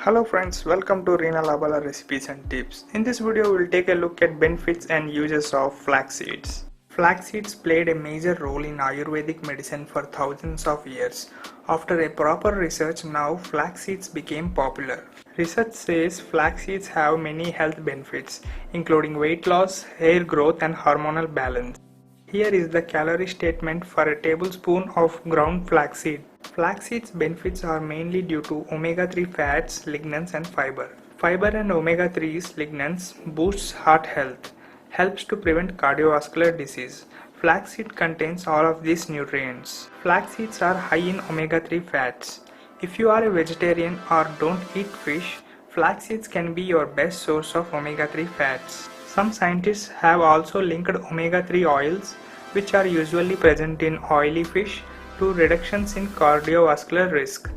Hello friends, welcome to Reena Labala Recipes and Tips. In this video, we will take a look at benefits and uses of flax seeds. Flax seeds played a major role in Ayurvedic medicine for thousands of years. After a proper research, now flax seeds became popular. Research says flax seeds have many health benefits, including weight loss, hair growth, and hormonal balance. Here is the calorie statement for a tablespoon of ground flaxseed. Flaxseed's benefits are mainly due to omega-3 fats, lignans and fiber. Fiber and omega-3's lignans boosts heart health, helps to prevent cardiovascular disease. Flaxseed contains all of these nutrients. Flax seeds are high in omega-3 fats. If you are a vegetarian or don't eat fish, flax seeds can be your best source of omega-3 fats. Some scientists have also linked omega-3 oils, which are usually present in oily fish, to reductions in cardiovascular risk.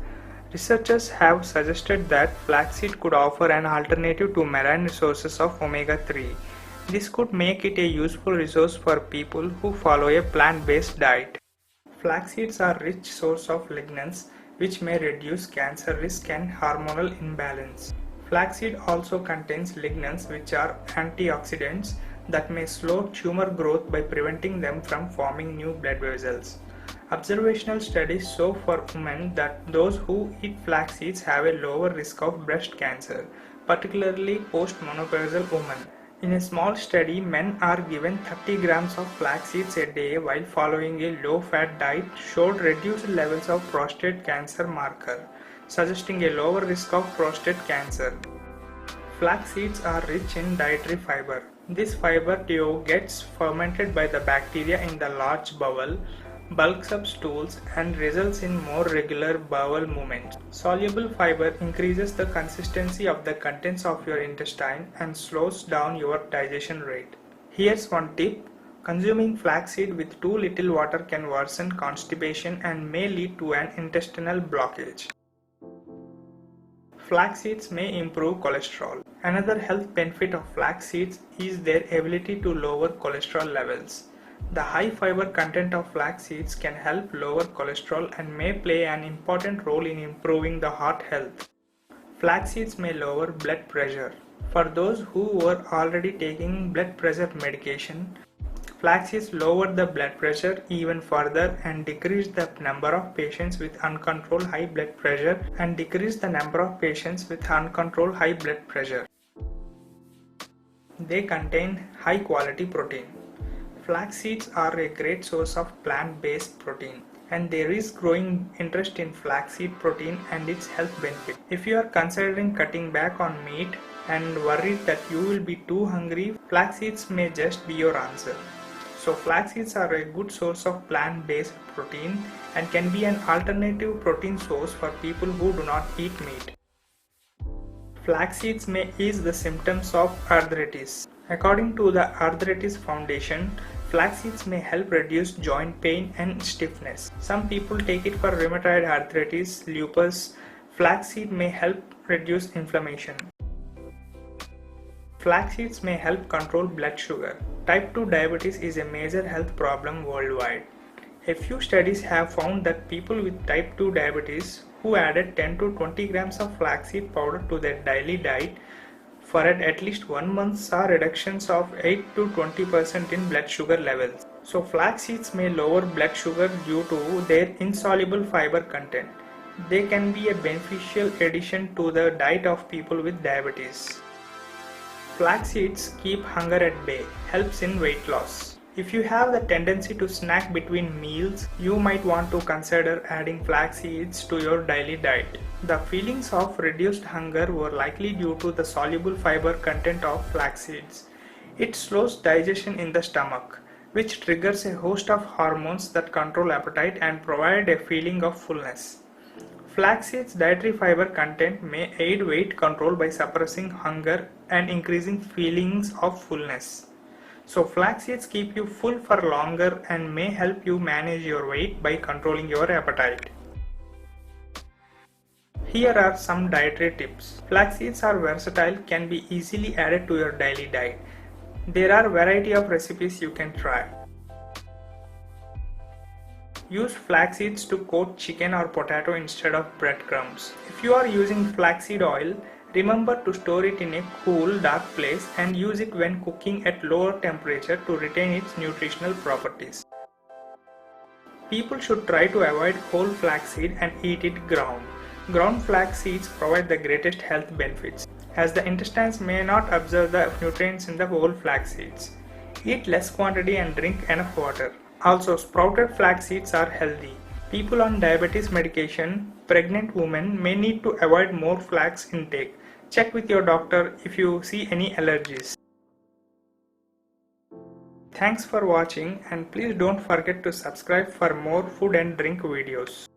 Researchers have suggested that flaxseed could offer an alternative to marine sources of omega-3. This could make it a useful resource for people who follow a plant-based diet. Flax seeds are a rich source of lignans, which may reduce cancer risk and hormonal imbalance. Flaxseed also contains lignans, which are antioxidants that may slow tumor growth by preventing them from forming new blood vessels. Observational studies show for women that those who eat flax seeds have a lower risk of breast cancer, particularly post-menopausal women. In a small study, men are given 30 grams of flax seeds a day while following a low-fat diet showed reduced levels of prostate cancer marker, suggesting a lower risk of prostate cancer. Flax seeds are rich in dietary fiber. This fiber dough gets fermented by the bacteria in the large bowel, bulks up stools, and results in more regular bowel movements. Soluble fiber increases the consistency of the contents of your intestine and slows down your digestion rate. Here's one tip. Consuming flaxseed with too little water can worsen constipation and may lead to an intestinal blockage. Flax seeds may improve cholesterol. Another health benefit of flax seeds is their ability to lower cholesterol levels. The high fiber content of flax seeds can help lower cholesterol and may play an important role in improving the heart health. Flax seeds may lower blood pressure. For those who were already taking blood pressure medication, flax seeds lower the blood pressure even further and decrease the number of patients with uncontrolled high blood pressure They contain high quality protein. Flax seeds are a great source of plant-based protein, and there is growing interest in flaxseed protein and its health benefit. If you are considering cutting back on meat and worried that you will be too hungry, flax seeds may just be your answer. So flax seeds are a good source of plant-based protein and can be an alternative protein source for people who do not eat meat. Flax seeds may ease the symptoms of arthritis. According to the Arthritis Foundation, flax seeds may help reduce joint pain and stiffness. Some people take it for rheumatoid arthritis, lupus. Flax seed may help reduce inflammation. Flax seeds may help control blood sugar. Type 2 diabetes is a major health problem worldwide. A few studies have found that people with type 2 diabetes who added 10 to 20 grams of flaxseed powder to their daily diet for at least 1 month saw reductions of 8 to 20% in blood sugar levels. So flax seeds may lower blood sugar due to their insoluble fiber content. They can be a beneficial addition to the diet of people with diabetes. Flax seeds keep hunger at bay, helps in weight loss. If you have the tendency to snack between meals, you might want to consider adding flax seeds to your daily diet. The feelings of reduced hunger were likely due to the soluble fiber content of flax seeds. It slows digestion in the stomach, which triggers a host of hormones that control appetite and provide a feeling of fullness. Flax seeds' dietary fiber content may aid weight control by suppressing hunger and increasing feelings of fullness. So flax seeds keep you full for longer and may help you manage your weight by controlling your appetite. Here are some dietary tips. Flax seeds are versatile, can be easily added to your daily diet. There are a variety of recipes you can try. Use flax seeds to coat chicken or potato instead of breadcrumbs. If you are using flaxseed oil, remember to store it in a cool, dark place and use it when cooking at lower temperature to retain its nutritional properties. People should try to avoid whole flaxseed and eat it ground. Ground flax seeds provide the greatest health benefits, as the intestines may not absorb the nutrients in the whole flax seeds. Eat less quantity and drink enough water. Also, sprouted flax seeds are healthy. People on diabetes medication, pregnant women may need to avoid more flax intake. Check with your doctor if you see any allergies. Thanks for watching, and please don't forget to subscribe for more food and drink videos.